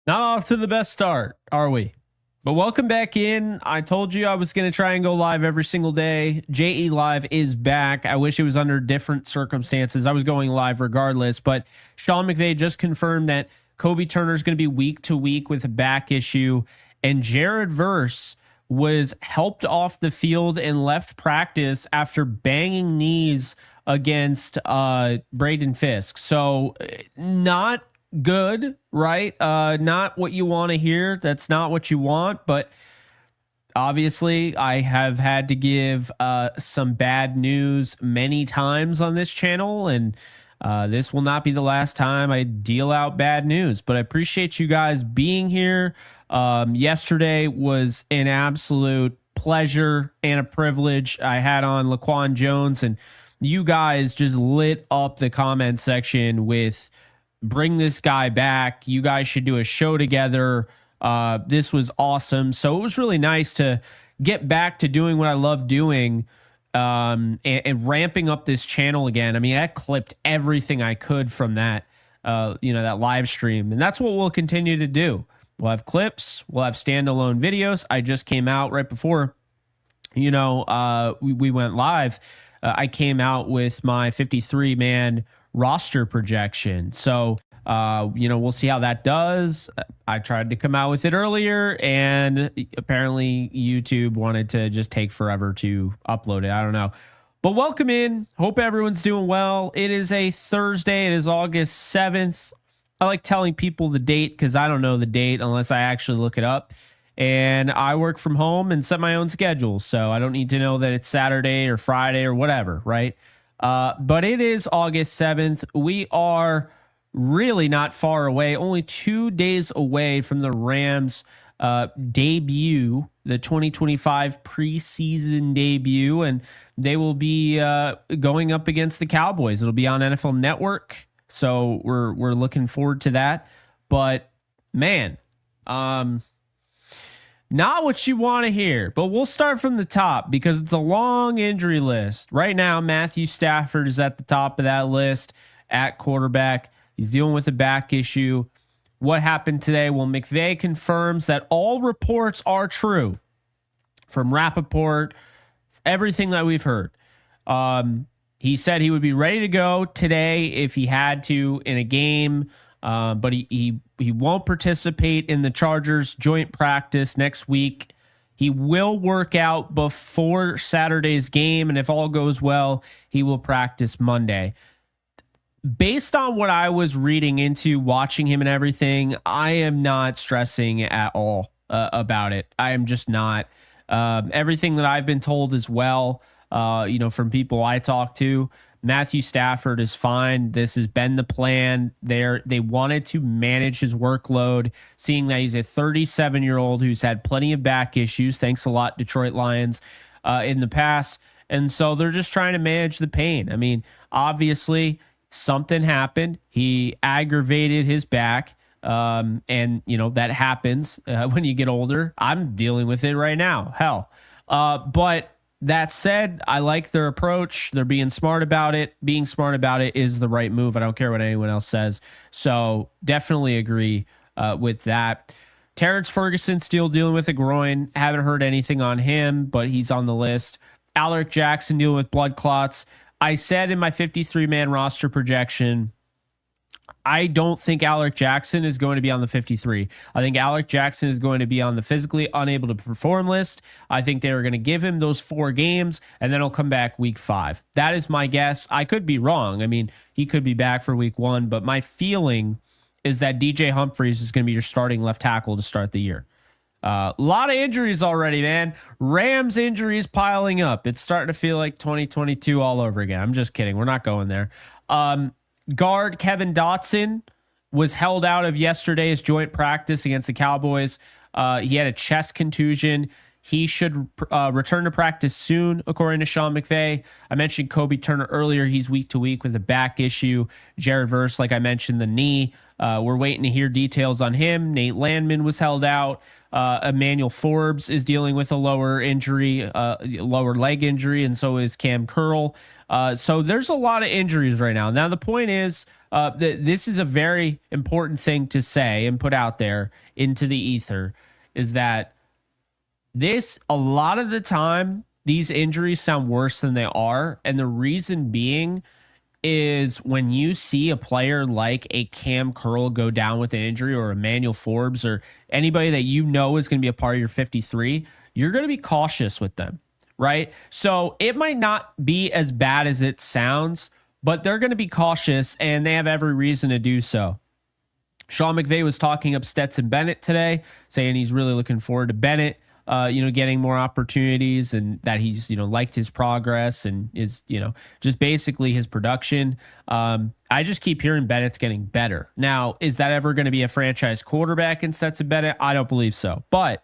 Not off to the best start, are we? But welcome back in. I told you I was going to try and go live every single day. JE Live is back. I wish it was under different circumstances. I was going live regardless, but Sean McVay just confirmed that Kobie Turner is going to be week to week with a back issue, and Jared Verse was helped off the field and left practice after banging knees against Braden Fisk. So not good, right? Not what you want to hear. That's not what you want, but obviously I have had to give some bad news many times on this channel, and this will not be the last time I deal out bad news, but I appreciate you guys being here. Yesterday was an absolute pleasure and a privilege. I had on Laquan Jones, and you guys just lit up the comment section with bring this guy back. You guys should do a show together. This was awesome. So it was really nice to get back to doing what I love doing, and ramping up this channel again. I mean, I clipped everything I could from that, that live stream, and that's what we'll continue to do. We'll have clips, we'll have standalone videos. I just came out right before, we went live. I came out with my 53-man roster projection. So, we'll see how that does. I tried to come out with it earlier, and apparently YouTube wanted to just take forever to upload it. I don't know. But welcome in. Hope everyone's doing well. It is a Thursday. It is August 7th. I like telling people the date because I don't know the date unless I actually look it up. And I work from home and set my own schedule, so I don't need to know that it's Saturday or Friday or whatever, right? But it is August 7th. We are really not far away, only 2 days away from the Rams' debut, the 2025 preseason debut, and they will be going up against the Cowboys. It'll be on NFL Network, so we're looking forward to that. But man, not what you want to hear, but we'll start from the top because it's a long injury list. Right now, Matthew Stafford is at the top of that list at quarterback. He's dealing with a back issue. What happened today? Well, McVay confirms that all reports are true from Rappaport, everything that we've heard. He said he would be ready to go today if he had to in a game, but he won't participate in the Chargers joint practice next week. He will work out before Saturday's game, and if all goes well, he will practice Monday. Based on what I was reading into, watching him and everything, I am not stressing at all about it. I am just not. Everything that I've been told as well, from people I talk to, Matthew Stafford is fine. This has been the plan. They wanted to manage his workload, seeing that he's a 37-year-old who's had plenty of back issues. Thanks a lot, Detroit Lions, in the past. And so they're just trying to manage the pain. I mean, obviously, something happened. He aggravated his back. And that happens when you get older. I'm dealing with it right now. Hell. But that said, I like their approach. They're being smart about it. Being smart about it is the right move. I don't care what anyone else says. So definitely agree with that. Terrence Ferguson still dealing with a groin. Haven't heard anything on him, but he's on the list. Alaric Jackson dealing with blood clots. I said in my 53-man roster projection, I don't think Alaric Jackson is going to be on the 53. I think Alaric Jackson is going to be on the physically unable to perform list. I think they are going to give him those 4 games, and then he'll come back week 5. That is my guess. I could be wrong. I mean, he could be back for week 1, but my feeling is that DJ Humphries is going to be your starting left tackle to start the year. A lot of injuries already, man. Rams injuries piling up. It's starting to feel like 2022 all over again. I'm just kidding. We're not going there. Guard Kevin Dotson was held out of yesterday's joint practice against the Cowboys. He had a chest contusion. He should return to practice soon, according to Sean McVay. I mentioned Kobie Turner earlier. He's week to week with a back issue. Jared Verse, like I mentioned, the knee. We're waiting to hear details on him. Nate Landman was held out. Emmanuel Forbes is dealing with a lower leg injury, and so is Cam Curl. So there's a lot of injuries right now. Now, the point is that this is a very important thing to say and put out there into the ether, is that a lot of the time, these injuries sound worse than they are. And the reason being is when you see a player like a Cam Curl go down with an injury, or Emmanuel Forbes, or anybody that you know is going to be a part of your 53, you're going to be cautious with them, right? So it might not be as bad as it sounds, but they're going to be cautious, and they have every reason to do so. Sean McVay was talking up Stetson Bennett today, saying he's really looking forward to Bennett getting more opportunities, and that he's, liked his progress and is, just basically his production. I just keep hearing Bennett's getting better. Now, is that ever going to be a franchise quarterback in Stetson Bennett? I don't believe so. But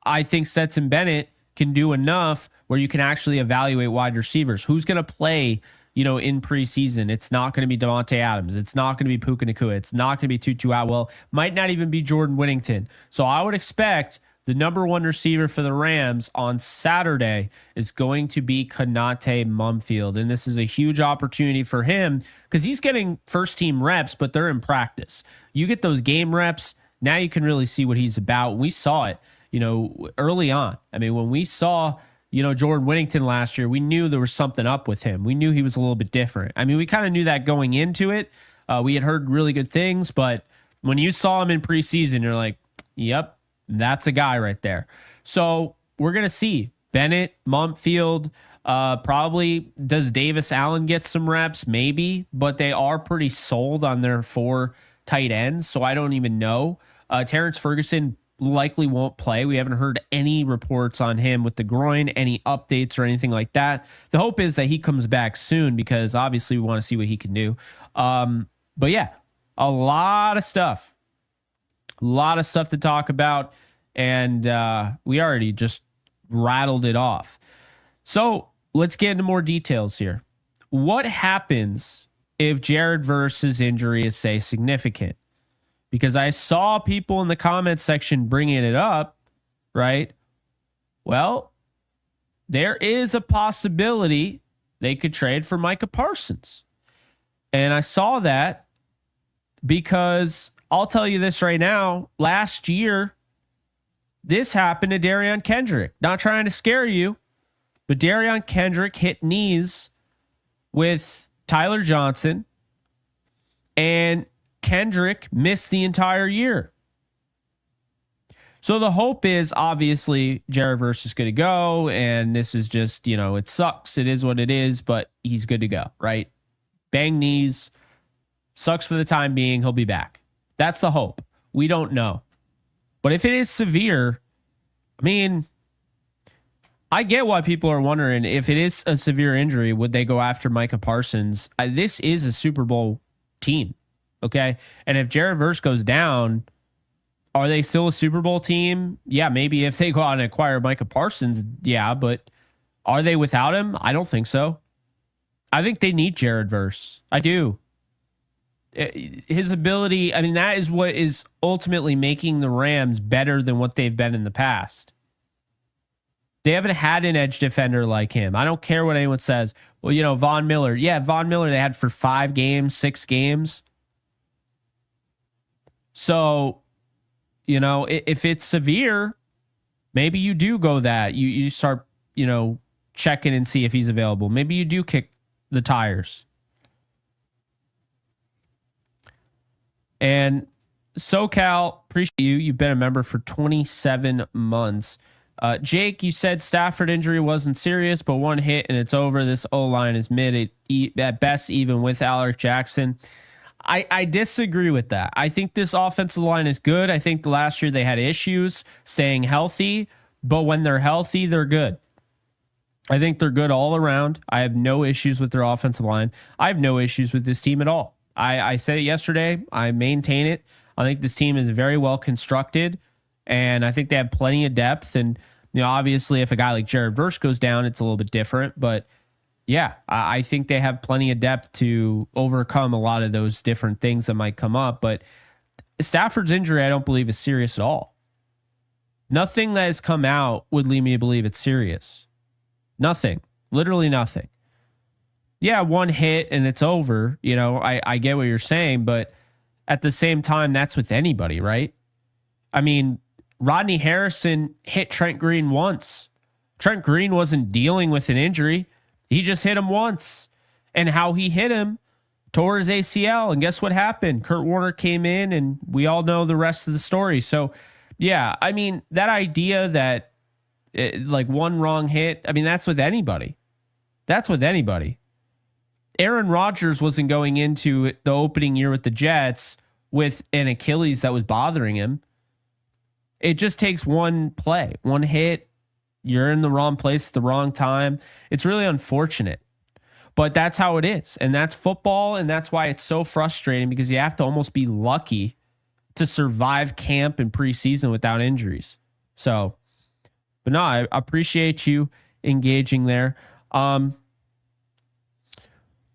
I think Stetson Bennett can do enough where you can actually evaluate wide receivers. Who's going to play, in preseason? It's not going to be Devontae Adams. It's not going to be Puka Nacua. It's not going to be Tutu Atwell. Might not even be Jordan Whittington. So I would expect the number one receiver for the Rams on Saturday is going to be Konate Mumfield. And this is a huge opportunity for him because he's getting first team reps, but they're in practice. You get those game reps, now you can really see what he's about. We saw it, early on. I mean, when we saw, Jordan Whittington last year, we knew there was something up with him. We knew he was a little bit different. I mean, we kind of knew that going into it. We had heard really good things, but when you saw him in preseason, you're like, yep, that's a guy right there. So we're going to see Bennett, Mumfield, probably does Davis Allen get some reps? Maybe, but they are pretty sold on their 4 tight ends. So I don't even know. Terrence Ferguson likely won't play. We haven't heard any reports on him with the groin, any updates or anything like that. The hope is that he comes back soon because obviously we want to see what he can do. But yeah, a lot of stuff. A lot of stuff to talk about, and we already just rattled it off. So let's get into more details here. What happens if Jared Verse's injury is, say, significant? Because I saw people in the comments section bringing it up, right? Well, there is a possibility they could trade for Micah Parsons. And I saw that because I'll tell you this right now. Last year, this happened to Darion Kendrick. Not trying to scare you, but Darion Kendrick hit knees with Tyler Johnson, and Kendrick missed the entire year. So the hope is obviously Jared Verse is going to go, and this is just, it sucks. It is what it is, but he's good to go, right? Bang knees. Sucks for the time being. He'll be back. That's the hope. We don't know. But if it is severe, I mean, I get why people are wondering if it is a severe injury, would they go after Micah Parsons? This is a Super Bowl team, okay? And if Jared Verse goes down, are they still a Super Bowl team? Yeah, maybe if they go out and acquire Micah Parsons, yeah, but are they without him? I don't think so. I think they need Jared Verse. I do. His ability, I mean, that is what is ultimately making the Rams better than what they've been in the past. They haven't had an edge defender like him. I don't care what anyone says. Well, Von Miller. Yeah, Von Miller they had for 5 games, 6 games. So, if it's severe, maybe you do go that. You start, checking and see if he's available. Maybe you do kick the tires. And SoCal, appreciate you. You've been a member for 27 months. Jake, you said Stafford injury wasn't serious, but one hit and it's over. This O-line is mid at best, even with Alec Jackson. I disagree with that. I think this offensive line is good. I think last year they had issues staying healthy, but when they're healthy, they're good. I think they're good all around. I have no issues with their offensive line. I have no issues with this team at all. I said it yesterday. I maintain it. I think this team is very well constructed, and I think they have plenty of depth. And Obviously, if a guy like Jared Verse goes down, it's a little bit different. But yeah, I think they have plenty of depth to overcome a lot of those different things that might come up. But Stafford's injury, I don't believe is serious at all. Nothing that has come out would lead me to believe it's serious. Nothing. Literally nothing. Yeah, one hit and it's over. I get what you're saying, but at the same time, that's with anybody, right? I mean, Rodney Harrison hit Trent Green once. Trent Green wasn't dealing with an injury. He just hit him once. And how he hit him, tore his ACL. And guess what happened? Kurt Warner came in and we all know the rest of the story. So, yeah, I mean, that idea that like one wrong hit, I mean, that's with anybody. That's with anybody. Aaron Rodgers wasn't going into the opening year with the Jets with an Achilles that was bothering him. It just takes one play, one hit. You're in the wrong place at the wrong time. It's really unfortunate, but that's how it is. And that's football. And that's why it's so frustrating, because you have to almost be lucky to survive camp and preseason without injuries. So, but no, I appreciate you engaging there.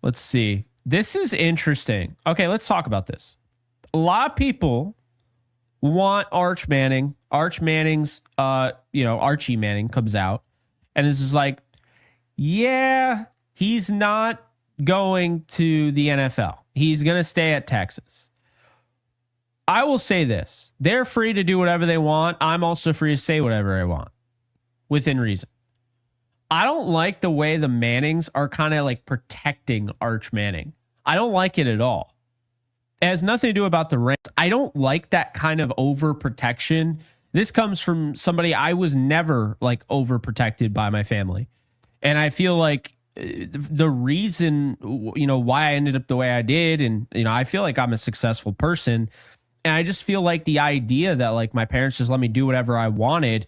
Let's see. This is interesting. Okay, let's talk about this. A lot of people want Arch Manning. Arch Manning's, Archie Manning comes out and is just like, yeah, he's not going to the NFL. He's going to stay at Texas. I will say this. They're free to do whatever they want. I'm also free to say whatever I want within reason. I don't like the way the Mannings are kind of like protecting Arch Manning. I don't like it at all. It has nothing to do about the Rams. I don't like that kind of overprotection. This comes from somebody I was never like overprotected by my family. And I feel like the reason, why I ended up the way I did, and, I feel like I'm a successful person. And I just feel like the idea that like my parents just let me do whatever I wanted,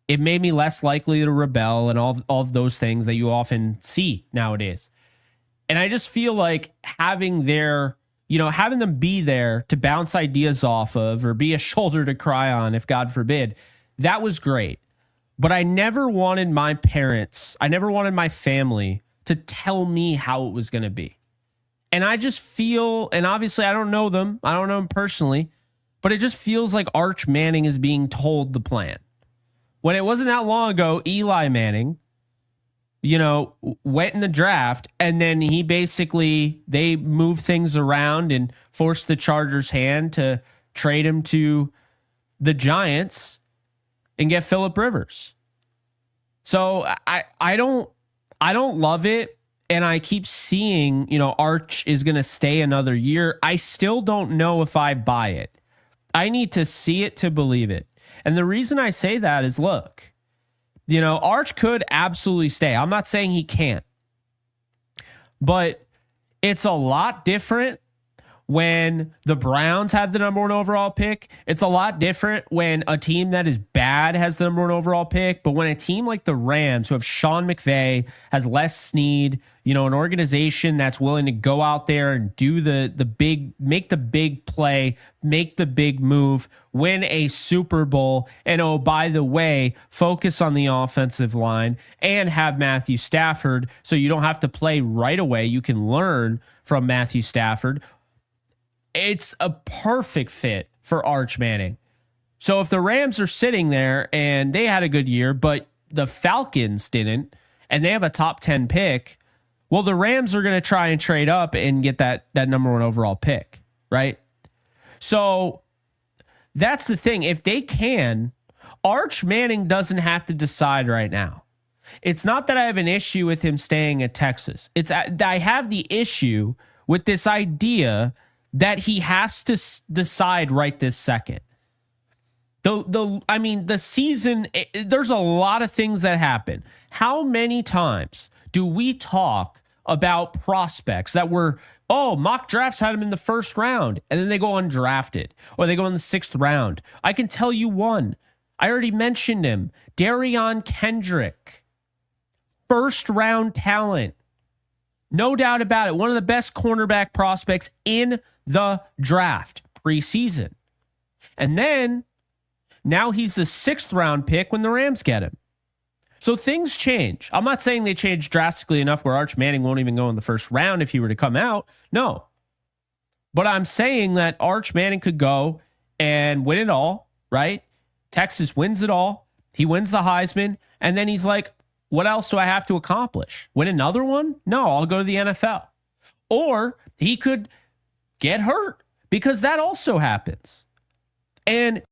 it made me less likely to rebel and all of those things that you often see nowadays. And I just feel like having them be there to bounce ideas off of or be a shoulder to cry on, if God forbid, that was great. But I never wanted my family to tell me how it was going to be. And I just feel, and obviously I don't know them personally, but it just feels like Arch Manning is being told the plan. When it wasn't that long ago, Eli Manning, went in the draft, and then they moved things around and forced the Chargers' hand to trade him to the Giants and get Phillip Rivers. So I don't love it. And I keep seeing, Arch is going to stay another year. I still don't know if I buy it. I need to see it to believe it. And the reason I say that is, look, Arch could absolutely stay. I'm not saying he can't. But it's a lot different when the Browns have the number 1 overall pick. It's a lot different when a team that is bad has the number 1 overall pick. But when a team like the Rams, who have Sean McVay, has Les Snead, an organization that's willing to go out there and do make the big play, make the big move, win a Super Bowl, and oh, by the way, focus on the offensive line and have Matthew Stafford so you don't have to play right away. You can learn from Matthew Stafford. It's a perfect fit for Arch Manning. So if the Rams are sitting there and they had a good year, but the Falcons didn't, and they have a top 10 pick, well, the Rams are going to try and trade up and get that number 1 overall pick, right? So that's the thing. If they can, Arch Manning doesn't have to decide right now. It's not that I have an issue with him staying at Texas. I have the issue with this idea that he has to decide right this second. The season, there's a lot of things that happen. How many times do we talk about prospects that were, mock drafts had him in the first round, and then they go undrafted, or they go in the 6th round? I can tell you one. I already mentioned him. Darion Kendrick. First round talent. No doubt about it. One of the best cornerback prospects in the draft preseason. And then now he's the 6th round pick when the Rams get him. So things change. I'm not saying they change drastically enough where Arch Manning won't even go in the first round if he were to come out. No. But I'm saying that Arch Manning could go and win it all, right? Texas wins it all. He wins the Heisman. And then he's like, what else do I have to accomplish? Win another one? No, I'll go to the NFL. Or he could get hurt, because that also happens. And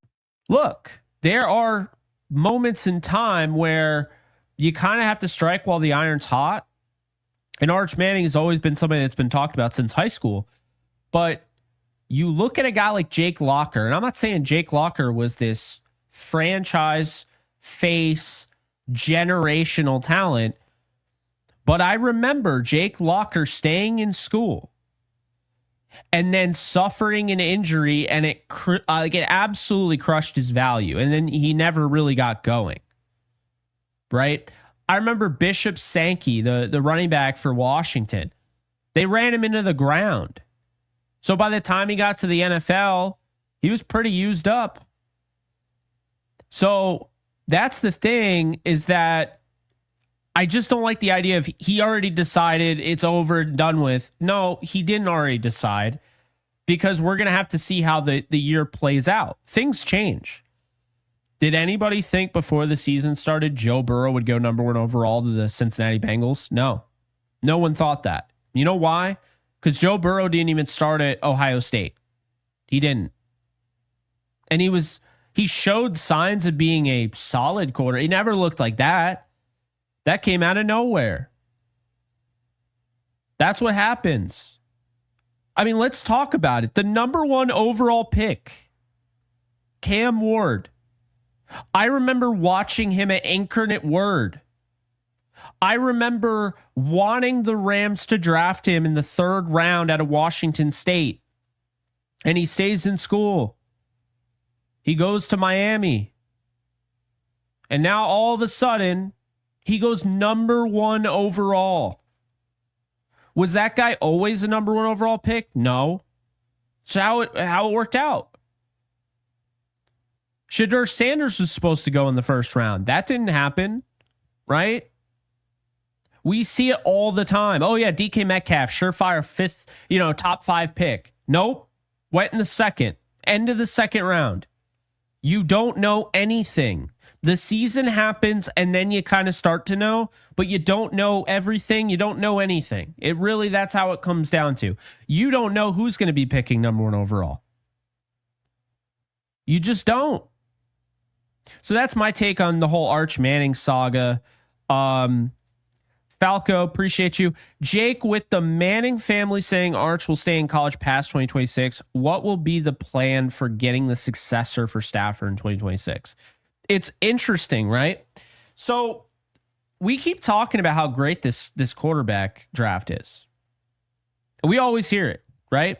look, there are moments in time where you kind of have to strike while the iron's hot. And Arch Manning has always been somebody that's been talked about since high school. But you look at a guy like Jake Locker, and I'm not saying Jake Locker was this franchise face, generational talent, but I remember Jake Locker staying in school and then suffering an injury, and it absolutely crushed his value. And then he never really got going. Right? I remember Bishop Sankey, the running back for Washington. They ran him into the ground. So by the time he got to the NFL, he was pretty used up. So that's the thing, is that I just don't like the idea of he already decided it's over and done with. No, he didn't already decide, because we're going to have to see how the year plays out. Things change. Did anybody think before the season started Joe Burrow would go number 1 overall to the Cincinnati Bengals? No. No one thought that. You know why? Because Joe Burrow didn't even start at Ohio State. He didn't. And he showed signs of being a solid quarter. He never looked like that. That came out of nowhere. That's what happens. I mean, let's talk about it. The number 1 overall pick, Cam Ward. I remember watching him at Incarnate Word. I remember wanting the Rams to draft him in the 3rd round out of Washington State. And he stays in school. He goes to Miami. And now all of a sudden, he goes number 1 overall. Was that guy always a number 1 overall pick? No. So how it worked out? Shedeur Sanders was supposed to go in the 1st round. That didn't happen, right? We see it all the time. Oh yeah, DK Metcalf, surefire 5th, top 5 pick. Nope. Went in the 2nd. End of the 2nd round. You don't know anything. The season happens and then you kind of start to know, but you don't know everything. You don't know anything. That's how it comes down to. You don't know who's going to be picking number 1 overall. You just don't. So that's my take on the whole Arch Manning saga. Falco, appreciate you. Jake, with the Manning family saying Arch will stay in college past 2026, what will be the plan for getting the successor for Stafford in 2026? It's interesting, right? So we keep talking about how great this quarterback draft is. We always hear it, right?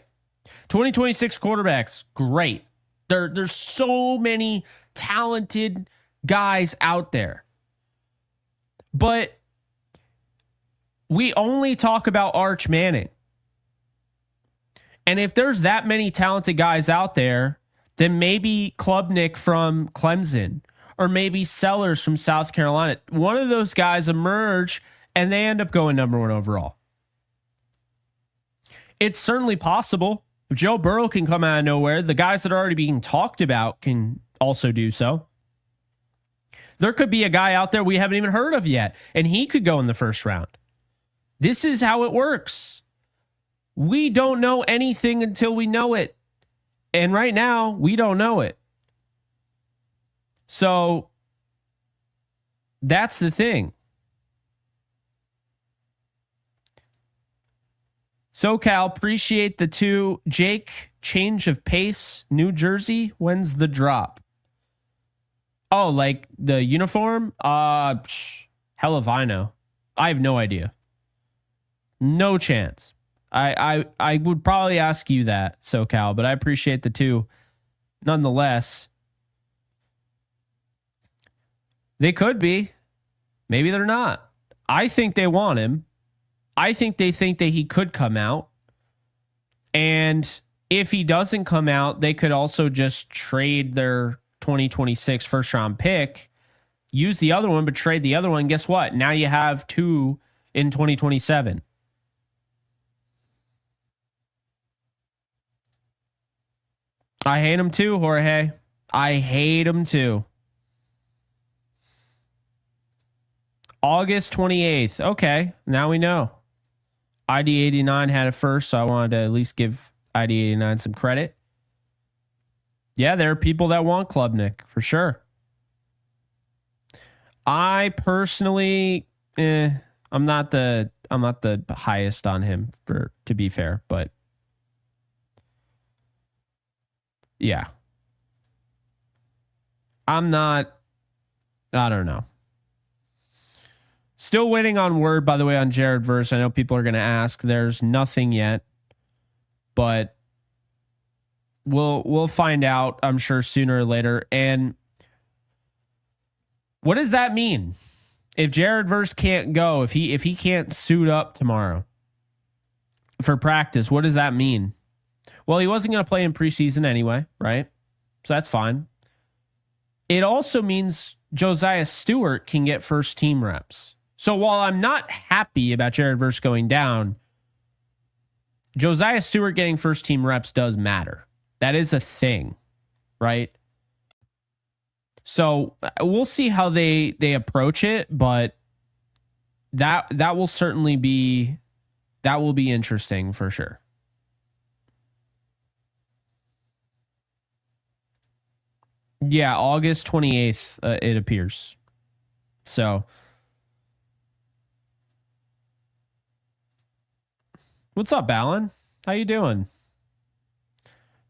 2026 quarterbacks, great. There's so many talented guys out there. But we only talk about Arch Manning. And if there's that many talented guys out there, then maybe Klubnik from Clemson, or maybe Sellers from South Carolina, one of those guys emerge and they end up going number 1 overall. It's certainly possible. If Joe Burrow can come out of nowhere, the guys that are already being talked about can also do so. There could be a guy out there we haven't even heard of yet, and he could go in the 1st round. This is how it works. We don't know anything until we know it. And right now, we don't know it. So that's the thing. SoCal, appreciate the 2. Jake, change of pace, New Jersey. When's the drop? Oh, like the uniform? Hell if I know. I have no idea. No chance. I would probably ask you that, SoCal, but I appreciate the 2 nonetheless. They could be. Maybe they're not. I think they want him. I think they think that he could come out. And if he doesn't come out, they could also just trade their 2026 first round pick use the other one, but trade the other one. Guess what? Now you have 2 in 2027. I hate him too, Jorge. I hate him too. August 28th. Okay, now we know. ID89 had it first, so I wanted to at least give ID89 some credit. Yeah, there are people that want Klubnik for sure. I personally, I'm not the highest on him, to be fair, but yeah. I don't know. Still waiting on word, by the way, on Jared Verse. I know people are going to ask. There's nothing yet, but we'll find out, I'm sure, sooner or later. And what does that mean? If Jared Verse can't go, if he can't suit up tomorrow for practice, what does that mean? Well, he wasn't going to play in preseason anyway, right? So that's fine. It also means Josiah Stewart can get first team reps. So while I'm not happy about Jared Verse going down, Josiah Stewart getting first team reps does matter. That is a thing, right? So we'll see how they approach it, but that will certainly be interesting for sure. Yeah, August 28th, it appears. So, what's up, Alan? How you doing?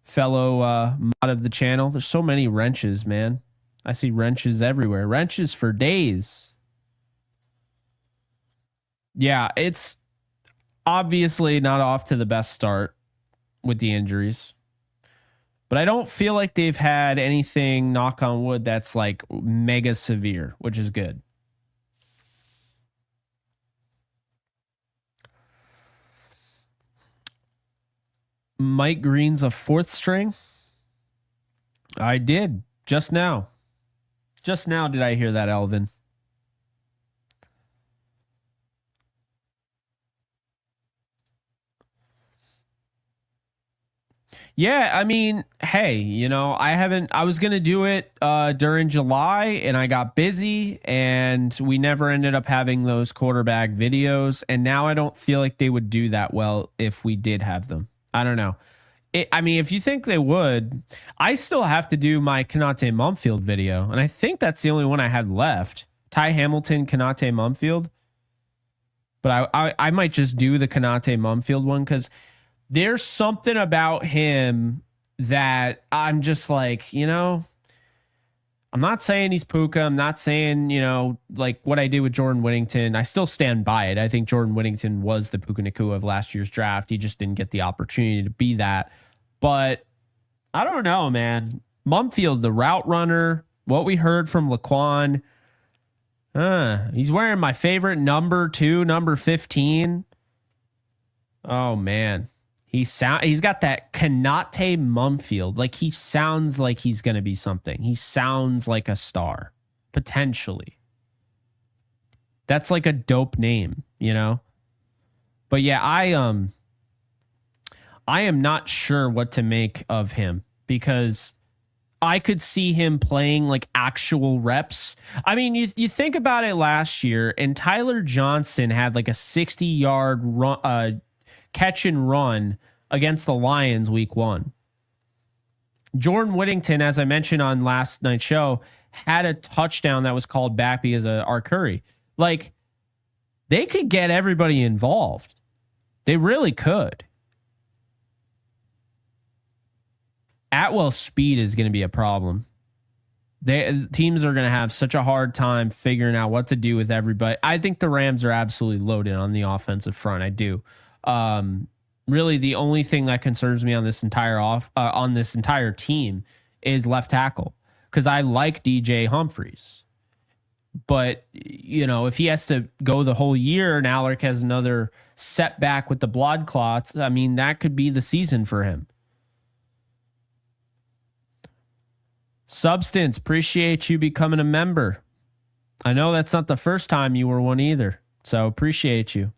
Fellow mod of the channel. There's so many wrenches, man. I see wrenches everywhere. Wrenches for days. Yeah, it's obviously not off to the best start with the injuries. But I don't feel like they've had anything, knock on wood, that's like mega severe, which is good. Mike Green's a 4th string? I did. Just now. Just now did I hear that, Elvin. Yeah, I mean, hey, I was going to do it during July and I got busy and we never ended up having those quarterback videos. And now I don't feel like they would do that well if we did have them. I don't know. If you think they would, I still have to do my Kanate Mumfield video. And I think that's the only one I had left. Ty Hamilton, Kanate Mumfield. But I might just do the Kanate Mumfield one because there's something about him that I'm just like, I'm not saying he's Puka. I'm not saying, like what I did with Jordan Whittington. I still stand by it. I think Jordan Whittington was the Puka Nacua of last year's draft. He just didn't get the opportunity to be that. But I don't know, man. Mumfield, the route runner, what we heard from Laquan. He's wearing my favorite number 2, number 15. Oh, man. He's got that Kanate Mumfield. Like, he sounds like he's going to be something. He sounds like a star, potentially. That's like a dope name, But yeah, I am not sure what to make of him because I could see him playing like actual reps. I mean, you think about it last year, and Tyler Johnson had like a 60-yard run, catch and run against the Lions week 1. Jordan Whittington, as I mentioned on last night's show, had a touchdown that was called back because of our Curry. Like, they could get everybody involved. They really could. Atwell's speed is going to be a problem. Teams are going to have such a hard time figuring out what to do with everybody. I think the Rams are absolutely loaded on the offensive front. I do. Really, the only thing that concerns me on this entire team is left tackle because I like DJ Humphries. But, if he has to go the whole year and Alec has another setback with the blood clots, I mean, that could be the season for him. Substance, appreciate you becoming a member. I know that's not the first time you were one either. So appreciate you.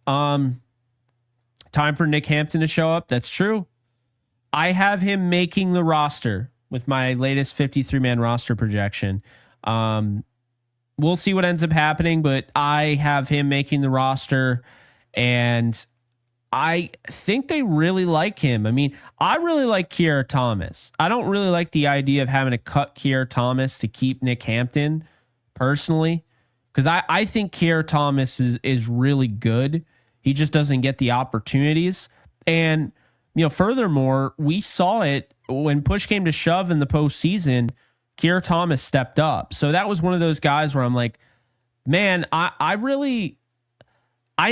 Time for Nick Hampton to show up. That's true. I have him making the roster with my latest 53-man roster projection. We'll see what ends up happening, but I have him making the roster, and I think they really like him. I mean, I really like Kiara Thomas. I don't really like the idea of having to cut Kiara Thomas to keep Nick Hampton personally, because I think Kiara Thomas is really good. He just doesn't get the opportunities. And, furthermore, we saw it when push came to shove in the postseason. Kiara Thomas stepped up. So that was one of those guys where I'm like, man, I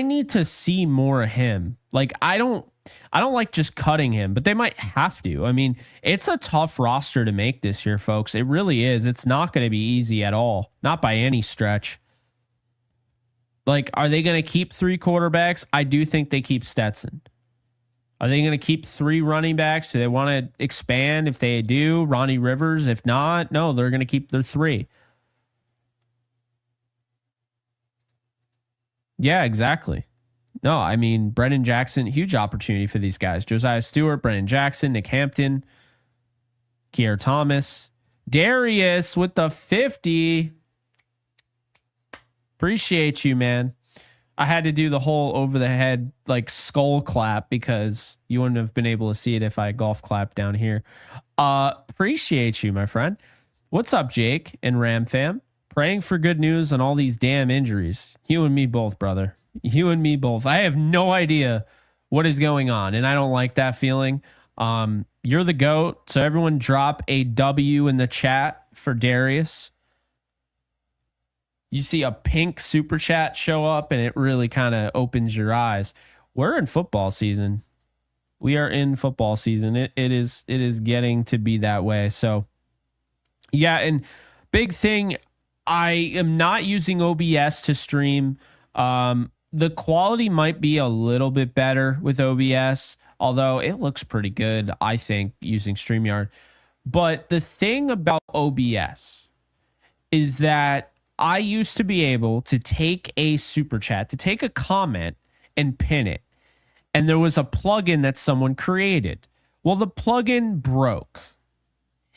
need to see more of him. Like, I don't like just cutting him, but they might have to. I mean, it's a tough roster to make this year, folks. It really is. It's not going to be easy at all. Not by any stretch. Like, are they going to keep 3 quarterbacks? I do think they keep Stetson. Are they going to keep 3 running backs? Do they want to expand? If they do, Ronnie Rivers. If not, no, they're going to keep their 3. Yeah, exactly. No, I mean, Brennan Jackson, huge opportunity for these guys. Josiah Stewart, Brennan Jackson, Nick Hampton, Kiara Thomas, Darius with the 50. Appreciate you, man. I had to do the whole over the head like skull clap because you wouldn't have been able to see it if I golf clapped down here. Appreciate you, my friend. What's up, Jake and Ram fam? Praying for good news on all these damn injuries. You and me both, brother. You and me both. I have no idea what is going on, and I don't like that feeling. You're the GOAT, so everyone drop a W in the chat for Darius. You see a pink super chat show up, and it really kind of opens your eyes. We're in football season. We are in football season. It is getting to be that way. So, yeah, and big thing, I am not using OBS to stream. The quality might be a little bit better with OBS, although it looks pretty good, I think, using StreamYard. But the thing about OBS is that I used to be able to take a super chat, to take a comment and pin it. And there was a plugin that someone created. Well, the plugin broke.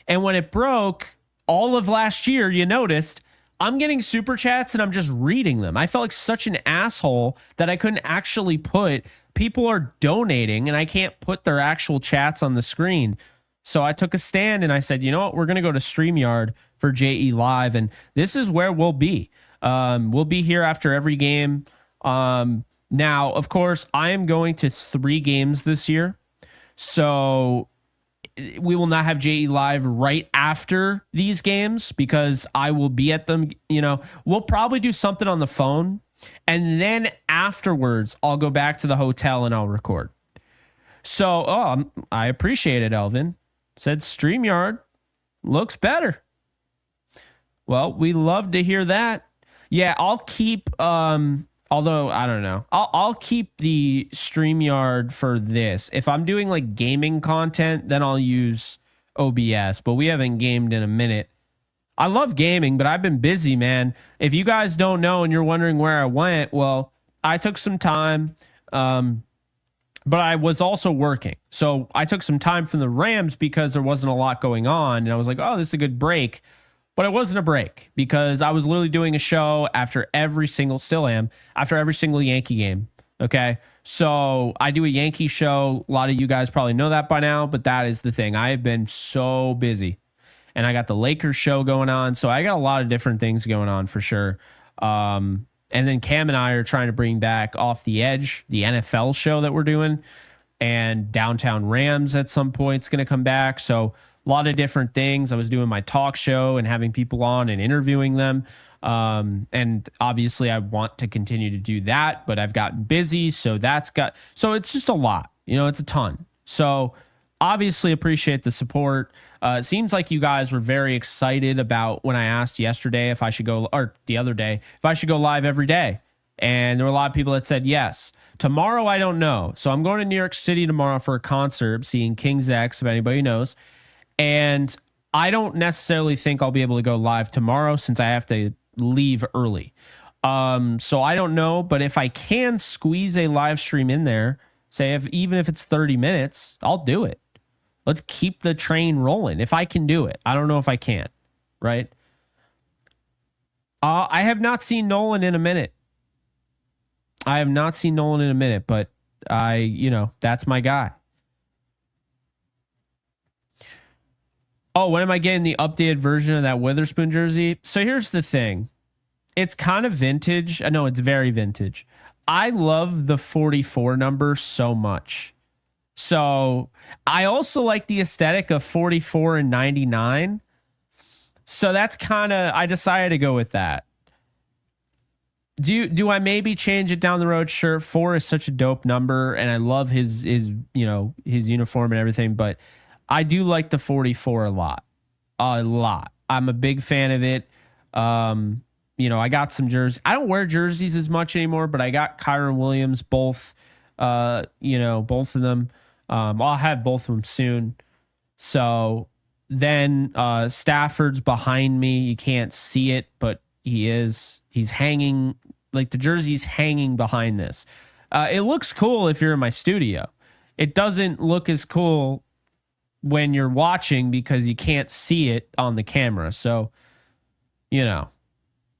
And when it broke, all of last year, you noticed, I'm getting super chats and I'm just reading them. I felt like such an asshole that I couldn't actually put, people are donating and I can't put their actual chats on the screen. So I took a stand and I said, you know what, we're going to go to StreamYard for JE Live. And this is where we'll be. We'll be here after every game. Now, of course, I am going to 3 games this year. So we will not have JE Live right after these games because I will be at them. We'll probably do something on the phone. And then afterwards, I'll go back to the hotel and I'll record. So, I appreciate it, Elvin. Said StreamYard looks better. Well, we love to hear that. Yeah, I'll keep, although I don't know, I'll keep the StreamYard for this. If I'm doing like gaming content, then I'll use OBS, but we haven't gamed in a minute. I love gaming, but I've been busy, man. If you guys don't know and you're wondering where I went, well, I took some time, but I was also working. So I took some time from the Rams because there wasn't a lot going on. And I was like, oh, this is a good break. But it wasn't a break because I was literally doing a show after every single Yankee game. Okay. So I do a Yankee show. A lot of you guys probably know that by now, but that is the thing. I have been so busy and I got the Lakers show going on. So I got a lot of different things going on for sure. And then Cam and I are trying to bring back Off the Edge, the NFL show that we're doing, and Downtown Rams at some point is going to come back. So a lot of different things. I was doing my talk show and having people on and interviewing them. And obviously I want to continue to do that, but I've gotten busy. So it's just a lot, it's a ton. So obviously appreciate the support. It seems like you guys were very excited about when I asked yesterday if I should go, or the other day, if I should go live every day. And there were a lot of people that said yes. Tomorrow, I don't know. So I'm going to New York City tomorrow for a concert, seeing King's X, if anybody knows. And I don't necessarily think I'll be able to go live tomorrow since I have to leave early. So I don't know, but if I can squeeze a live stream in there, say even if it's 30 minutes, I'll do it. Let's keep the train rolling. If I can do it, I don't know if I can, right? I have not seen Nolan in a minute. But that's my guy. Oh, when am I getting the updated version of that Witherspoon jersey? So here's the thing. It's kind of vintage. I know it's very vintage. I love the 44 number so much. So I also like the aesthetic of 44 and 99. So that's I decided to go with that. Do I maybe change it down the road? Sure. 4 is such a dope number, and I love his uniform and everything, but I do like the 44 a lot. I'm a big fan of it. I got some jerseys. I don't wear jerseys as much anymore, but I got Kyron Williams, both of them. I'll have both of them soon. So then Stafford's behind me. You can't see it, but he's hanging, like the jersey's hanging behind this. It looks cool if you're in my studio. It doesn't look as cool when you're watching because you can't see it on the camera. So,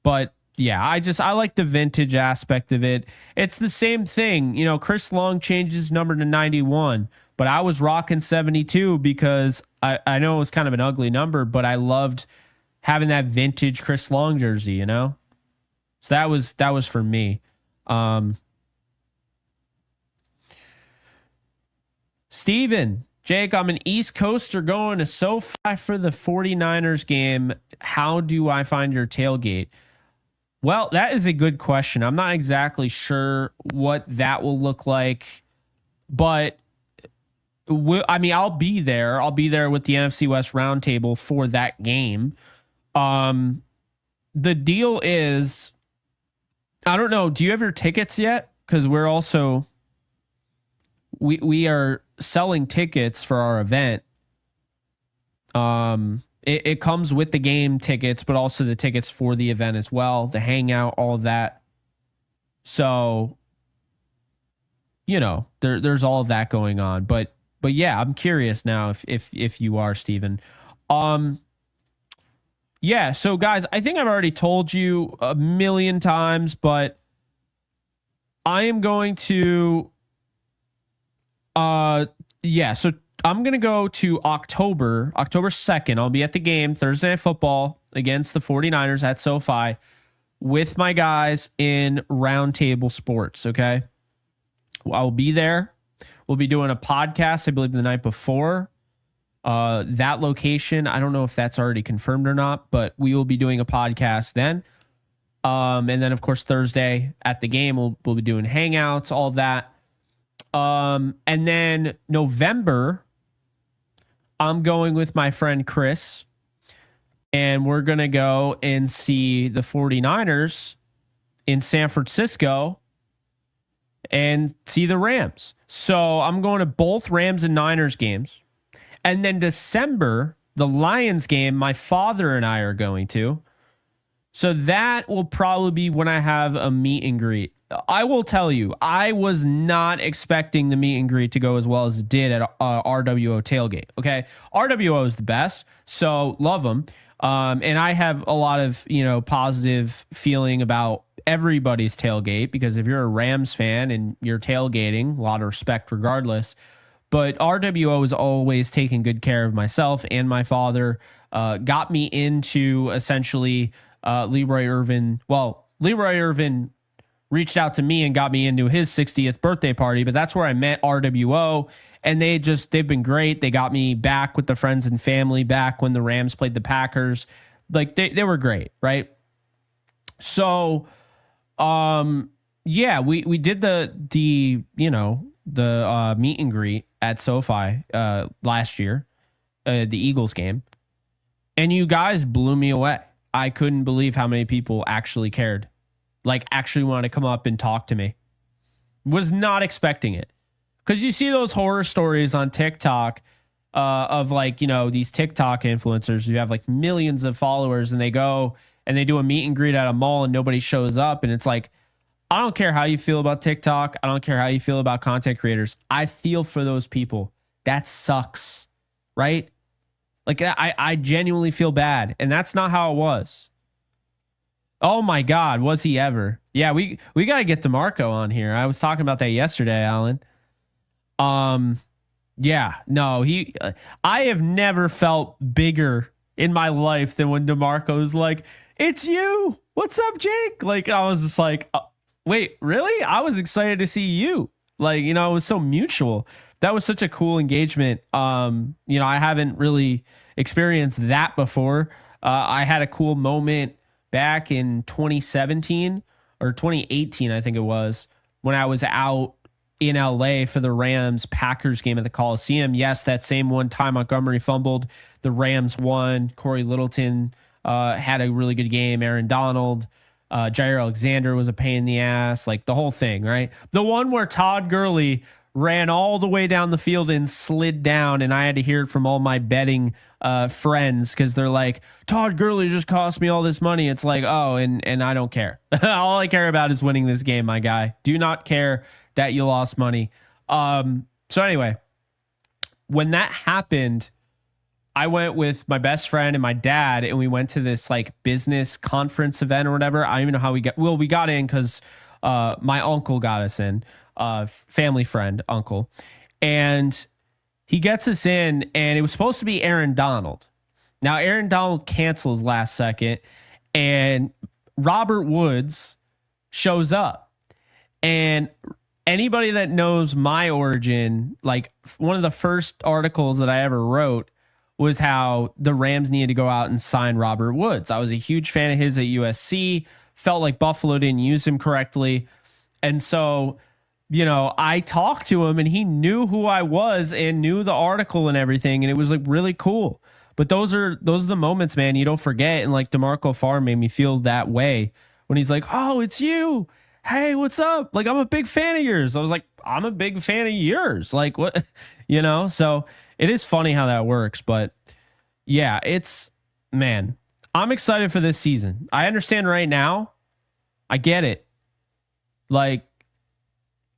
but yeah, I like the vintage aspect of it. It's the same thing. Chris Long changed his number to 91, but I was rocking 72 because I know it was kind of an ugly number, but I loved having that vintage Chris Long jersey, So that was for me. Steven, Jake, I'm an East Coaster going to SoFi for the 49ers game. How do I find your tailgate? Well, that is a good question. I'm not exactly sure what that will look like, but I'll be there. I'll be there with the NFC West Roundtable for that game. The deal is, I don't know. Do you have your tickets yet? Because we're also we are selling tickets for our event. It comes with the game tickets, but also the tickets for the event as well, the hangout, all of that. So, there's all of that going on. But yeah, I'm curious now if you are, Steven. Yeah, so guys, I think I've already told you a million times, but I am going to so I'm going to go to October 2nd. I'll be at the game, Thursday Night Football against the 49ers at SoFi with my guys in Roundtable Sports, okay? I'll be there. We'll be doing a podcast, I believe, the night before. That location, I don't know if that's already confirmed or not, but we will be doing a podcast then. And then, of course, Thursday at the game, we'll be doing hangouts, all of that. And then November, I'm going with my friend Chris, and we're going to go and see the 49ers in San Francisco and see the Rams. So I'm going to both Rams and Niners games. And then December, the Lions game, my father and I are going to. So that will probably be when I have a meet and greet. I will tell you, I was not expecting the meet and greet to go as well as it did at RWO tailgate. Okay, RWO is the best, so love them. And I have a lot of positive feeling about everybody's tailgate, because if you're a Rams fan and you're tailgating, a lot of respect regardless. But RWO is always taking good care of myself and my father. Got me into essentially Leroy Irvin. Well, Leroy Irvin reached out to me and got me into his 60th birthday party, but that's where I met RWO, and they've been great. They got me back with the friends and family back when the Rams played the Packers. Like they were great, right? So, yeah, we did the meet and greet at SoFi last year, the Eagles game, and you guys blew me away. I couldn't believe how many people actually cared. Like actually wanted to come up and talk to me. Was not expecting it. Because you see those horror stories on TikTok of like, you know, these TikTok influencers who have like millions of followers, and they go and they do a meet and greet at a mall and nobody shows up. And it's like, I don't care how you feel about TikTok. I don't care how you feel about content creators. I feel for those people. That sucks, right? Like I genuinely feel bad. And that's not how it was. Oh my God, was he ever? Yeah, we got to get DeMarco on here. I was talking about that yesterday, Alan. Yeah, no, I have never felt bigger in my life than when DeMarco's like, "It's you. What's up, Jake?" Like, I was just like, wait, really? I was excited to see you. Like, you know, it was so mutual. That was such a cool engagement. You know, I haven't really experienced that before. I had a cool moment back in 2017 or 2018, I think it was, when I was out in LA for the Rams Packers game at the Coliseum. Yes, that same one time Montgomery fumbled, the Rams won. Corey Littleton had a really good game. Aaron Donald, Jair Alexander was a pain in the ass, like the whole thing, right? The one where Todd Gurley ran all the way down the field and slid down, and I had to hear it from all my betting friends because they're like, Todd Gurley just cost me all this money. It's like, oh, and I don't care. All I care about is winning this game, my guy. Do not care that you lost money. So anyway, when that happened, I went with my best friend and my dad, and we went to this like business conference event or whatever. I don't even know how we got in because my uncle got us in, family friend uncle, and he gets us in, and it was supposed to be Aaron Donald. Now Aaron Donald cancels last second, and Robert Woods shows up. And anybody that knows my origin, like one of the first articles that I ever wrote was how the Rams needed to go out and sign Robert Woods. I was a huge fan of his at USC, felt like Buffalo didn't use him correctly. And so, you know, I talked to him and he knew who I was and knew the article and everything. And it was like really cool. But those are the moments, man, you don't forget. And like DeMarco Farr made me feel that way when he's like, oh, it's you. Hey, what's up? Like, I'm a big fan of yours. I was like, I'm a big fan of yours. Like, what, you know? So it is funny how that works. But yeah, man, I'm excited for this season. I understand right now. I get it. Like,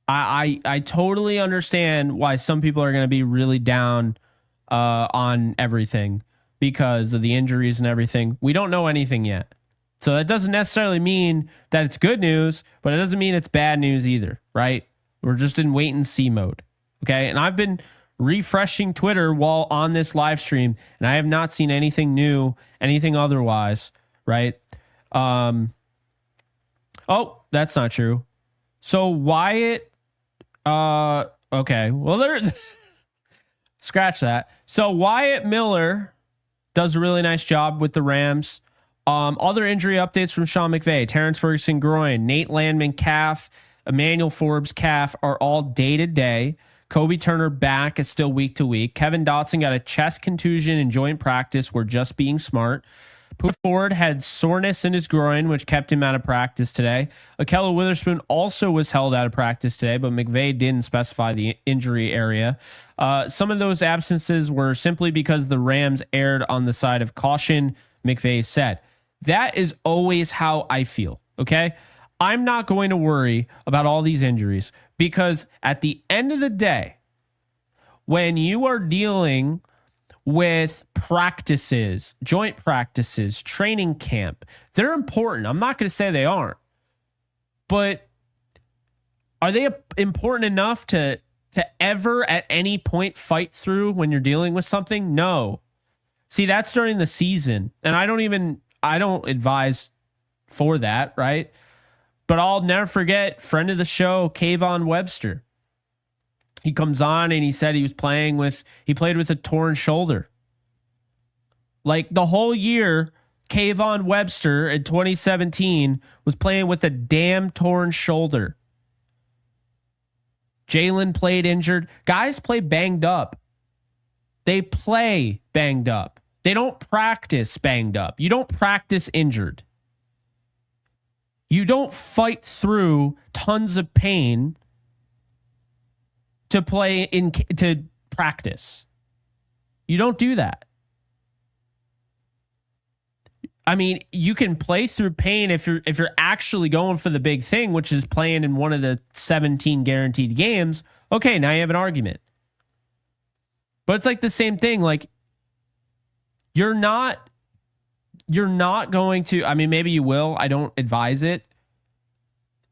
I totally understand why some people are going to be really down on everything because of the injuries and everything. We don't know anything yet. So that doesn't necessarily mean that it's good news, but it doesn't mean it's bad news either, right? We're just in wait and see mode. Okay. And I've been refreshing Twitter while on this live stream, and I have not seen anything new, anything otherwise, right? Oh, that's not true. So Wyatt, okay. Well, there, scratch that. So Wyatt Miller does a really nice job with the Rams. Other injury updates from Sean McVay: Terrence Ferguson groin, Nate Landman calf, Emmanuel Forbes calf are all day to day. Kobie Turner back is still week to week. Kevin Dotson got a chest contusion in joint practice. We're just being smart. Pooh Ford had soreness in his groin, which kept him out of practice today. Ahkello Witherspoon also was held out of practice today, but McVay didn't specify the injury area. Some of those absences were simply because the Rams erred on the side of caution, McVay said. That is always how I feel, okay? I'm not going to worry about all these injuries because at the end of the day, when you are dealing with practices, joint practices, training camp, they're important. I'm not going to say they aren't, but are they important enough to ever at any point fight through when you're dealing with something? No. See, that's during the season, and I don't advise for that, right? But I'll never forget friend of the show, Kayvon Webster. He comes on and he said he played with a torn shoulder. Like the whole year, Kayvon Webster in 2017 was playing with a damn torn shoulder. Jalen played injured. Guys play banged up. They play banged up. They don't practice banged up. You don't practice injured. You don't fight through tons of pain to play to practice. You don't do that. I mean, you can play through pain if you're actually going for the big thing, which is playing in one of the 17 guaranteed games. Okay, now you have an argument. But it's like the same thing. Like, you're not going to, I mean, maybe you will. I don't advise it.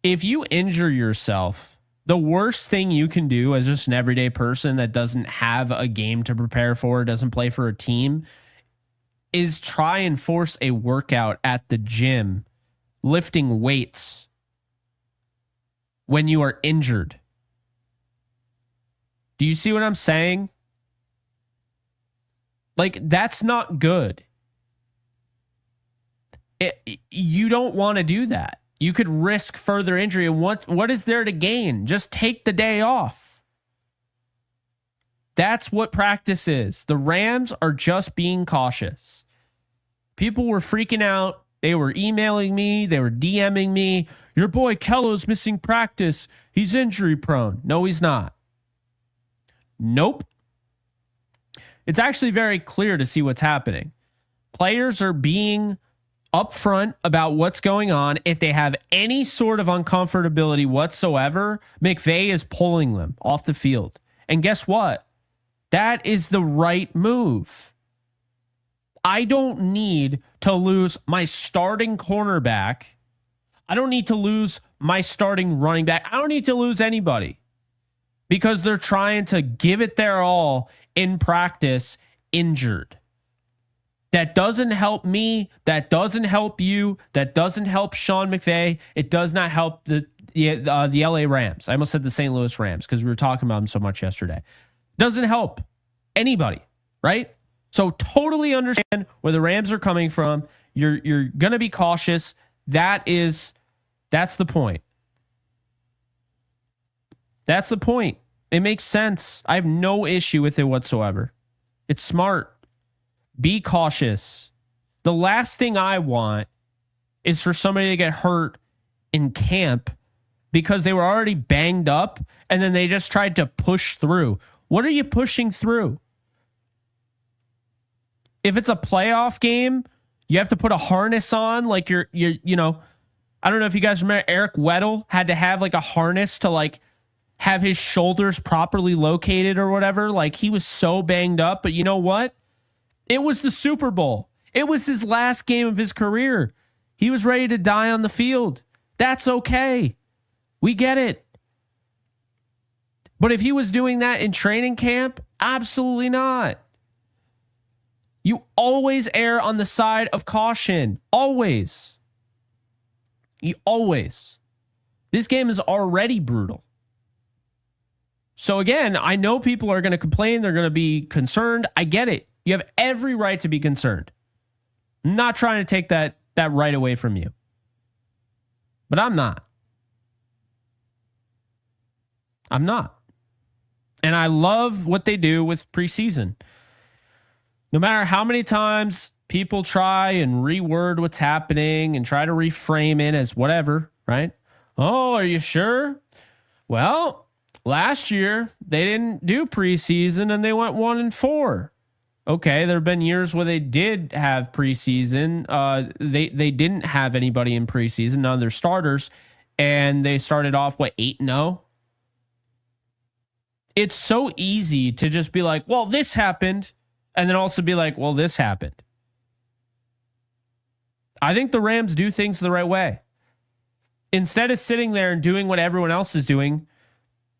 If you injure yourself, the worst thing you can do as just an everyday person that doesn't have a game to prepare for, doesn't play for a team, is try and force a workout at the gym, lifting weights when you are injured. Do you see what I'm saying? Like, that's not good. You don't want to do that. You could risk further injury. And what is there to gain? Just take the day off. That's what practice is. The Rams are just being cautious. People were freaking out. They were emailing me. They were DMing me. Your boy Kello's missing practice. He's injury prone. No, he's not. Nope. It's actually very clear to see what's happening. Players are being upfront about what's going on. If they have any sort of uncomfortability whatsoever, McVay is pulling them off the field. And guess what? That is the right move. I don't need to lose my starting cornerback. I don't need to lose my starting running back. I don't need to lose anybody because they're trying to give it their all in practice injured. That doesn't help me. That doesn't help you. That doesn't help Sean McVay. It does not help the LA Rams. I almost said the St. Louis Rams because we were talking about them so much yesterday. Doesn't help anybody, right? So totally understand where the Rams are coming from. You're going to be cautious. That's the point. That's the point. It makes sense. I have no issue with it whatsoever. It's smart. Be cautious. The last thing I want is for somebody to get hurt in camp because they were already banged up and then they just tried to push through. What are you pushing through? If it's a playoff game, you have to put a harness on like you're I don't know if you guys remember Eric Weddle had to have like a harness to like have his shoulders properly located or whatever. Like he was so banged up, but you know what? It was the Super Bowl. It was his last game of his career. He was ready to die on the field. That's okay. We get it. But if he was doing that in training camp, absolutely not. You always err on the side of caution. Always. You always. This game is already brutal. So again, I know people are going to complain. They're going to be concerned. I get it. You have every right to be concerned. I'm not trying to take that right away from you. But I'm not. I'm not. And I love what they do with preseason. No matter how many times people try and reword what's happening and try to reframe it as whatever, right? Oh, are you sure? Well, last year they didn't do preseason and they went 1-4. Okay, there have been years where they did have preseason. They didn't have anybody in preseason, none of their starters, and they started off 8-0. It's so easy to just be like, well, this happened, and then also be like, well, this happened. I think the Rams do things the right way. Instead of sitting there and doing what everyone else is doing,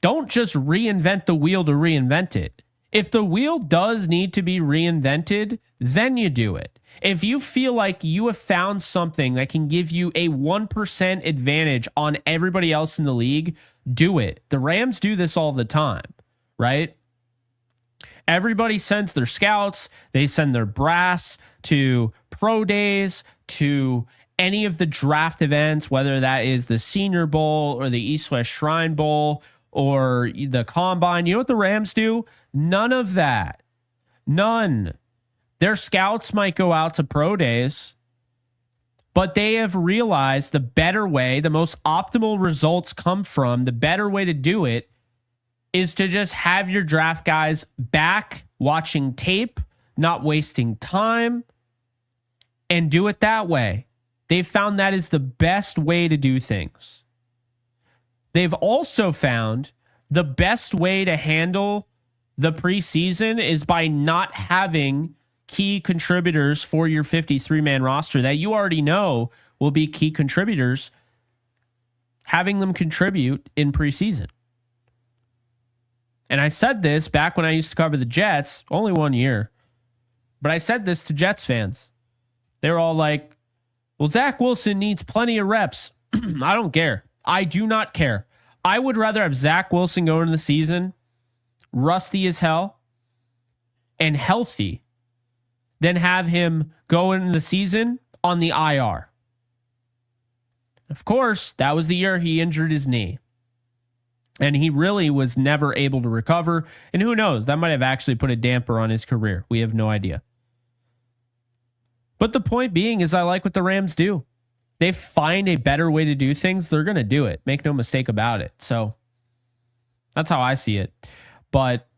don't just reinvent the wheel to reinvent it. If the wheel does need to be reinvented, then you do it. If you feel like you have found something that can give you a 1% advantage on everybody else in the league, do it. The Rams do this all the time, right? Everybody sends their scouts. They send their brass to pro days, to any of the draft events, whether that is the Senior Bowl or the East-West Shrine Bowl or the Combine. You know what the Rams do? None of that. None. Their scouts might go out to pro days, but they have realized the better way, the most optimal results come from, the better way to do it is to just have your draft guys back watching tape, not wasting time, and do it that way. They've found that is the best way to do things. They've also found the best way to handle the preseason is by not having key contributors for your 53-man roster that you already know will be key contributors, having them contribute in preseason. And I said this back when I used to cover the Jets, only 1 year, but I said this to Jets fans. They're all like, well, Zach Wilson needs plenty of reps. I don't care. I do not care. I would rather have Zach Wilson go into the season rusty as hell and healthy than have him go into the season on the IR. Of course, that was the year he injured his knee. And he really was never able to recover. And who knows, that might have actually put a damper on his career. We have no idea. But the point being is I like what the Rams do. They find a better way to do things, they're going to do it. Make no mistake about it. So that's how I see it. But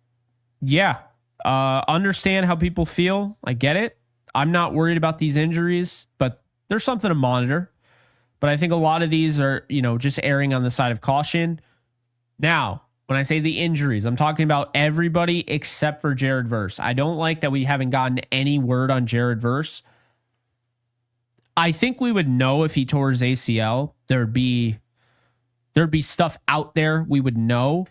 yeah, understand how people feel. I get it. I'm not worried about these injuries, but there's something to monitor. But I think a lot of these are, just erring on the side of caution. Now, when I say the injuries, I'm talking about everybody except for Jared Verse. I don't like that we haven't gotten any word on Jared Verse. I think we would know if he tore his ACL. There'd be stuff out there we would know.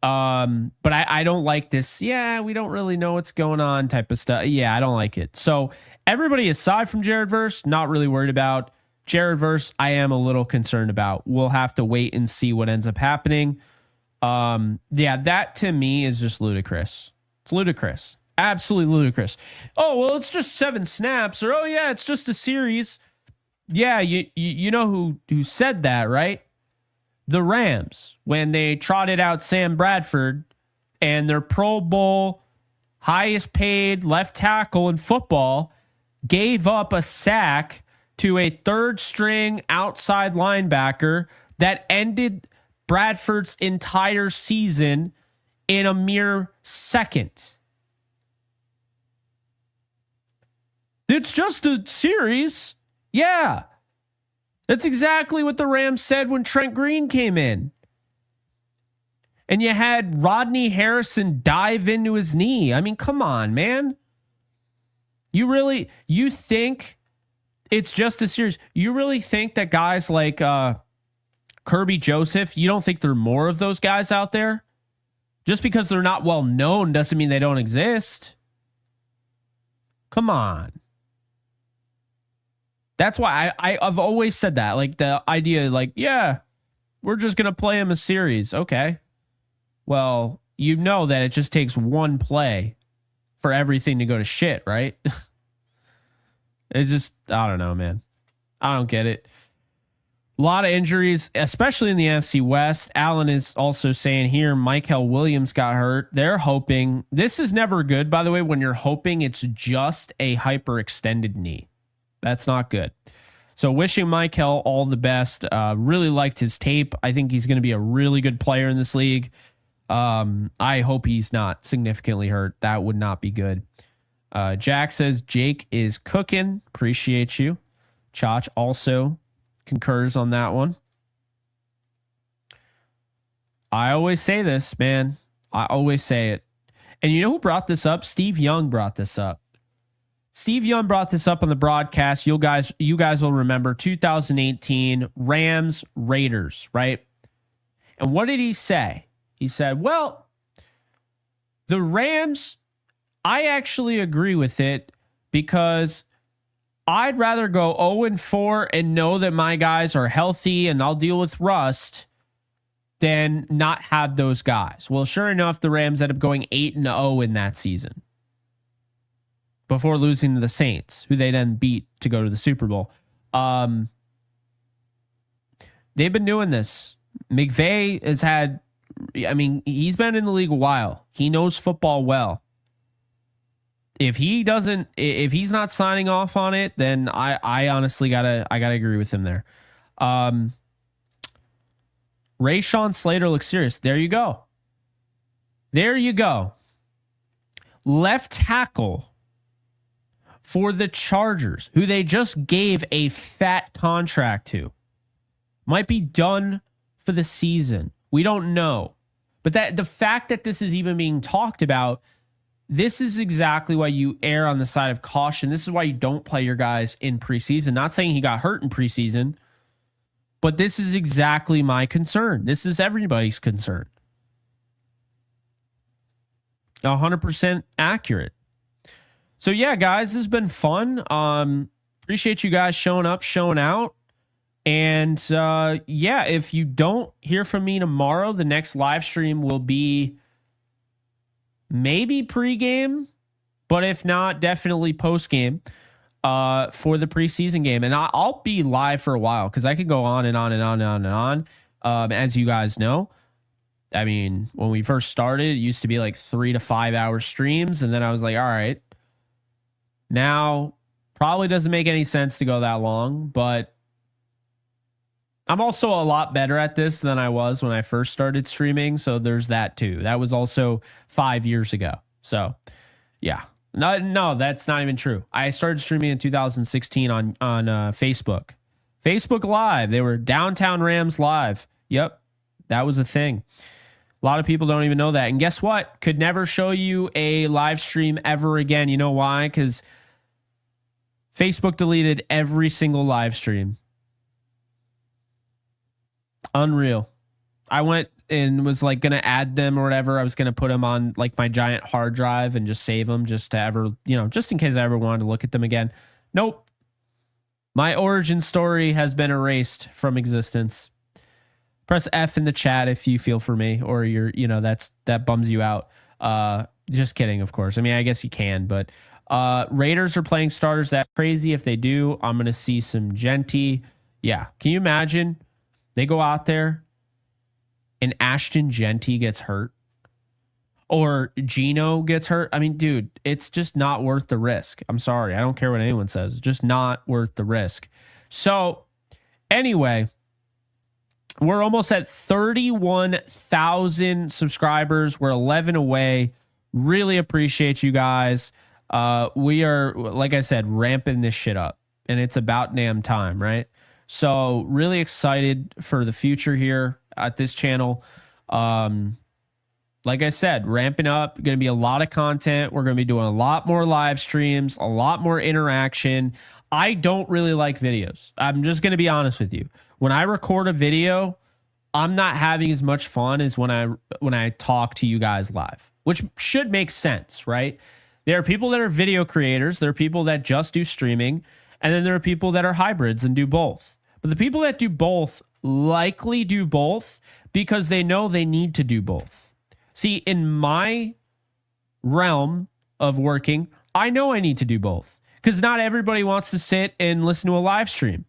But I don't like this. Yeah, we don't really know what's going on type of stuff. Yeah, I don't like it. So everybody aside from Jared Verse, not really worried about. Jared Verse, I am a little concerned about. We'll have to wait and see what ends up happening. Yeah, that to me is just ludicrous. It's ludicrous. Absolutely ludicrous. Oh, well, it's just 7 snaps, or oh yeah, it's just a series. Yeah, you know who said that, right? The Rams, when they trotted out Sam Bradford and their Pro Bowl highest paid left tackle in football gave up a sack to a third string outside linebacker that ended Bradford's entire season in a mere second. It's just a series. Yeah. That's exactly what the Rams said when Trent Green came in. And you had Rodney Harrison dive into his knee. I mean, come on, man. You think it's just a series? You really think that guys like Kobie Joseph, you don't think there are more of those guys out there? Just because they're not well known doesn't mean they don't exist. Come on. That's why I've always said that. Like the idea, like, yeah, we're just going to play him a series. Okay. Well, you know that it just takes one play for everything to go to shit, right? It's just, I don't know, man. I don't get it. A lot of injuries, especially in the NFC West. Allen is also saying here, Michael Williams got hurt. They're hoping. This is never good, by the way, when you're hoping it's just a hyperextended knee. That's not good. So wishing Michael all the best. Really liked his tape. I think he's going to be a really good player in this league. I hope he's not significantly hurt. That would not be good. Jack says Jake is cooking. Appreciate you. Chach also concurs on that one. I always say this, man. I always say it. And you know who brought this up? Steve Young brought this up. Steve Young brought this up on the broadcast. You guys will remember 2018 Rams Raiders, right? And what did he say? He said, well, the Rams, I actually agree with it because I'd rather go 0-4 and know that my guys are healthy and I'll deal with rust than not have those guys. Well, sure enough, the Rams ended up going 8-0 in that season before losing to the Saints, who they then beat to go to the Super Bowl. They've been doing this. McVay has had, I mean, he's been in the league a while. He knows football well. If he's not signing off on it, then I honestly gotta agree with him there. Rashawn Slater looks serious. There you go. There you go. Left tackle for the Chargers, who they just gave a fat contract to, might be done for the season. We don't know. But that the fact that this is even being talked about, this is exactly why you err on the side of caution. This is why you don't play your guys in preseason. Not saying he got hurt in preseason, but this is exactly my concern. This is everybody's concern. 100% accurate. So yeah, guys, this has been fun. Appreciate you guys showing up, showing out. And yeah, if you don't hear from me tomorrow, the next live stream will be maybe pregame, but if not, definitely postgame for the preseason game. And I'll be live for a while because I could go on and on and on and on and on. As you guys know, I mean, when we first started, it used to be like 3 to 5 hour streams. And then I was like, all right, now probably doesn't make any sense to go that long, but I'm also a lot better at this than I was when I first started streaming. So there's that too. That was also 5 years ago. So yeah, no, that's not even true. I started streaming in 2016 on Facebook Live. They were Downtown Rams Live. Yep. That was a thing. A lot of people don't even know that. And guess what? Could never show you a live stream ever again. You know why? Because Facebook deleted every single live stream. Unreal. I went and was like going to add them or whatever. I was going to put them on like my giant hard drive and just save them just to ever, just in case I ever wanted to look at them again. Nope. My origin story has been erased from existence. Press F in the chat if you feel for me or that bums you out. Just kidding, of course. I mean, I guess you can, but Raiders are playing starters that crazy. If they do, I'm going to see some Genty. Yeah. Can you imagine? They go out there and Ashton Genty gets hurt or Geno gets hurt. I mean, dude, it's just not worth the risk. I'm sorry. I don't care what anyone says. It's just not worth the risk. So anyway, we're almost at 31,000 subscribers. We're 11 away. Really appreciate you guys. We are, like I said, ramping this shit up and it's about damn time, right? So really excited for the future here at this channel. Like I said, ramping up, going to be a lot of content. We're going to be doing a lot more live streams, a lot more interaction. I don't really like videos. I'm just going to be honest with you. When I record a video, I'm not having as much fun as when I talk to you guys live, which should make sense, right? There are people that are video creators. There are people that just do streaming. And then there are people that are hybrids and do both. But the people that do both likely do both because they know they need to do both. See, in my realm of working, I know I need to do both because not everybody wants to sit and listen to a live stream.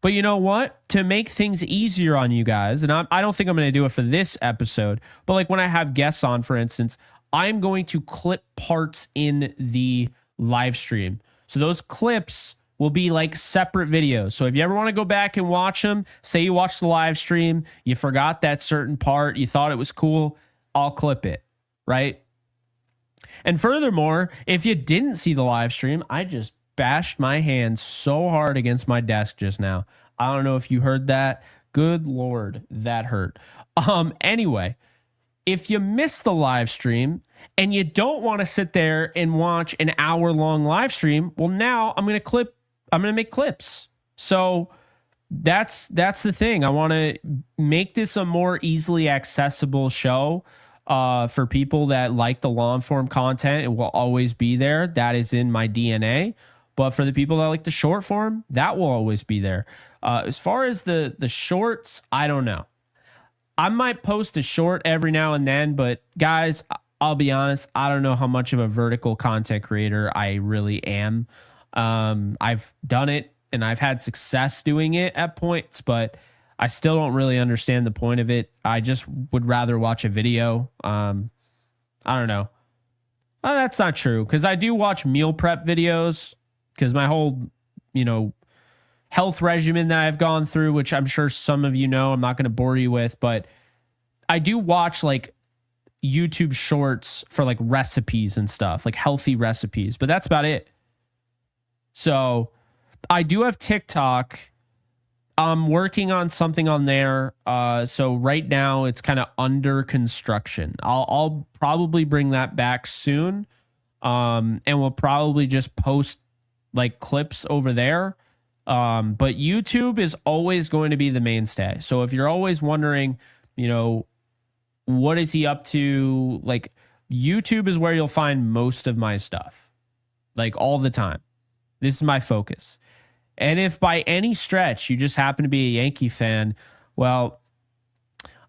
But you know what? To make things easier on you guys, and I don't think I'm going to do it for this episode, but like when I have guests on, for instance, I'm going to clip parts in the live stream. So those clips will be like separate videos. So if you ever want to go back and watch them, say you watched the live stream, you forgot that certain part, you thought it was cool, I'll clip it, right? And furthermore, if you didn't see the live stream, I just bashed my hand so hard against my desk just now. I don't know if you heard that. Good Lord, that hurt. Anyway, if you missed the live stream and you don't want to sit there and watch an hour-long live stream, well, now I'm going to make clips. So that's the thing. I want to make this a more easily accessible show for people that like the long form content. It will always be there. That is in my DNA. But for the people that like the short form, that will always be there. As far as the shorts, I don't know. I might post a short every now and then, but guys, I'll be honest, I don't know how much of a vertical content creator I really am. I've done it and I've had success doing it at points, but I still don't really understand the point of it. I just would rather watch a video. I don't know. Well, that's not true because I do watch meal prep videos because my whole, health regimen that I've gone through, which I'm sure some of you know, I'm not going to bore you with, but I do watch like YouTube shorts for like recipes and stuff, like healthy recipes, but that's about it. So I do have TikTok. I'm working on something on there. So right now it's kind of under construction. I'll probably bring that back soon. And we'll probably just post like clips over there. But YouTube is always going to be the mainstay. So if you're always wondering, you know, what is he up to? Like, YouTube is where you'll find most of my stuff, like all the time. This is my focus. And if by any stretch you just happen to be a Yankee fan, well,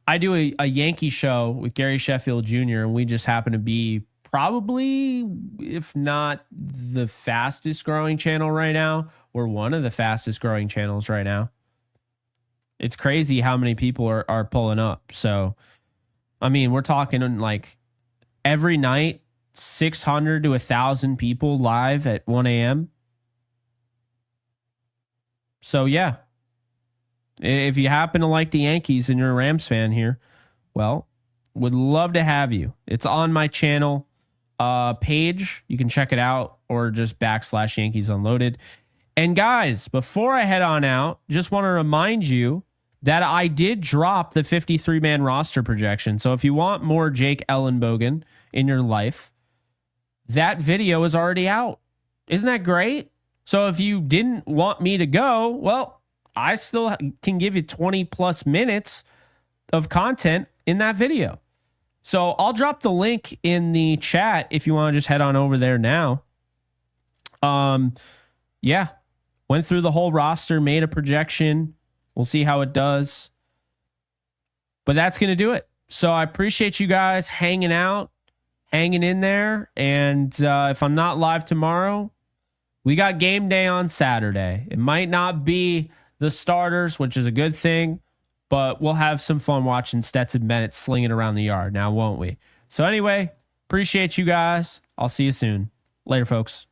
I do a Yankee show with Gary Sheffield Jr., and we just happen to be probably, if not the fastest growing channel right now, we're one of the fastest growing channels right now. It's crazy how many people are pulling up. So, I mean, we're talking like every night, 600 to 1,000 people live at 1 a.m. So, yeah, if you happen to like the Yankees and you're a Rams fan here, well, would love to have you. It's on my channel page. You can check it out, or just / Yankees Unloaded. And guys, before I head on out, just want to remind you that I did drop the 53-man roster projection. So if you want more Jake Ellenbogen in your life, that video is already out. Isn't that great? So if you didn't want me to go, well, I still can give you 20 plus minutes of content in that video. So I'll drop the link in the chat if you want to just head on over there now. Yeah, went through the whole roster, made a projection. We'll see how it does. But that's going to do it. So I appreciate you guys hanging out, hanging in there. And if I'm not live tomorrow, we got game day on Saturday. It might not be the starters, which is a good thing, but we'll have some fun watching Stetson Bennett slinging around the yard now, won't we? So anyway, appreciate you guys. I'll see you soon. Later, folks.